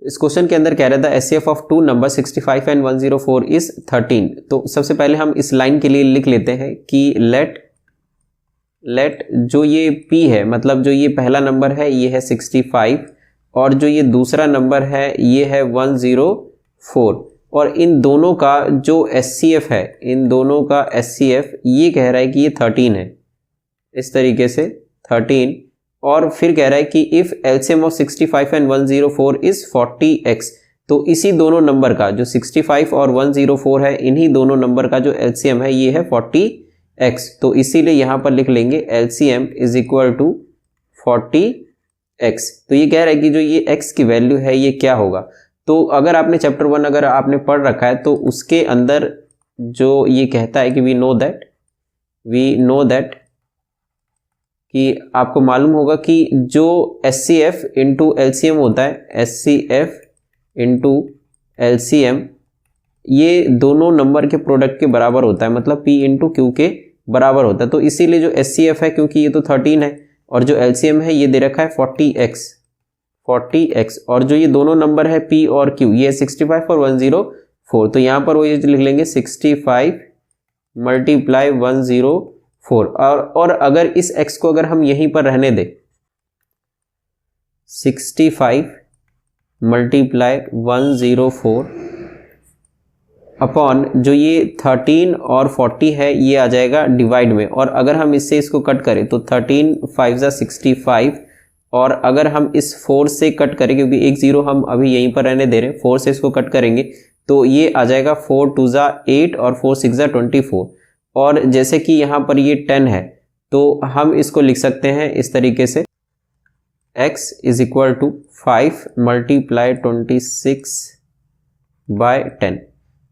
इस क्वेश्चन के अंदर कह रहा था HCF of two number 65 and 104 is 13। तो सबसे पहले हम इस लाइन के लिए लिख लेते हैं कि लेट जो ये P है, मतलब जो ये पहला नंबर है ये है 65 और जो ये दूसरा नंबर है ये है 104 और इन दोनों का जो एचसीएफ है, इन दोनों का एचसीएफ ये कह रहा है कि ये 13 है, इस तरीके से 13। और फिर कह रहा है कि if LCM of 65 and 104 is 40x, तो इसी दोनों नंबर का जो 65 और 104 है, इन्हीं दोनों नंबर का जो एलसीएम है ये है 40x। तो इसीलिए यहां पर लिख लेंगे LCM is equal to 40x। तो ये कह रहा है कि जो ये x की वैल्यू है ये क्या होगा। तो अगर आपने चैप्टर 1 अगर आपने पढ़ रखा है तो उसके अंदर जो ये कहता है कि वी नो दैट कि आपको मालूम होगा कि जो एचसीएफ इंटू एलसीएम होता है, एचसीएफ इंटू एलसीएम ये दोनों नंबर के प्रोडक्ट के बराबर होता है, मतलब P इंटू Q के बराबर होता है। तो इसीलिए जो एचसीएफ है, क्योंकि ये तो 13 है और जो एलसीएम है ये दे रखा है 40x और जो ये दोनों नंबर है P और Q ये 65 और 104। तो यहाँ पर वो ये लिख लेंगे 65 मल्टीप्लाई 104 और अगर इस x को अगर हम यहीं पर रहने दें 65 मल्टीप्लाई 104 अपॉन जो ये 13 और 40 है ये आ जाएगा डिवाइड में, और अगर हम इससे इसको कट करें तो 13 5 65 और अगर हम इस 4 से कट करें, क्योंकि एक 0 हम अभी यहीं पर रहने दे रहे हैं, 4 से इसको कट करेंगे तो ये आ जाएगा 4 2 8 और 4 6 24। और जैसे कि यहाँ पर ये 10 है तो हम इसको लिख सकते हैं इस तरीके से x is equal to 5 multiply 26 by 10।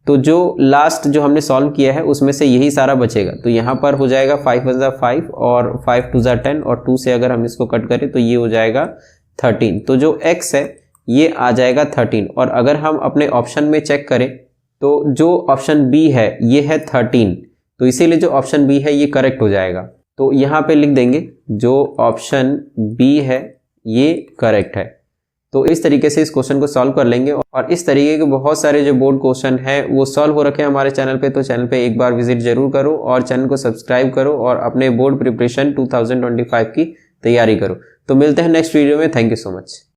तो जो लास्ट जो हमने सॉल्व किया है उसमें से यही सारा बचेगा, तो यहाँ पर हो जाएगा 5 × 5 और 5 2 10 और 2 से अगर हम इसको कट करें तो ये हो जाएगा 13। तो जो x है ये आ जाएगा 13। और अगर हम अपने ऑप्शन में चेक करें तो जो ऑप्शन बी है ये है 13, तो इसीलिए जो ऑप्शन बी है ये करेक्ट हो जाएगा। तो यहाँ पे लिख देंगे जो ऑप्शन बी है ये करेक्ट है। तो इस तरीके से इस क्वेश्चन को सॉल्व कर लेंगे और इस तरीके के बहुत सारे जो बोर्ड क्वेश्चन हैं वो सॉल्व हो रखे हैं हमारे चैनल पे। तो चैनल पे एक बार विजिट जरूर करो और चैनल को सब्सक्राइब करो और अपने बोर्ड प्रिपरेशन 2025 की तैयारी करो। तो मिलते हैं नेक्स्ट वीडियो में। Thank you so much.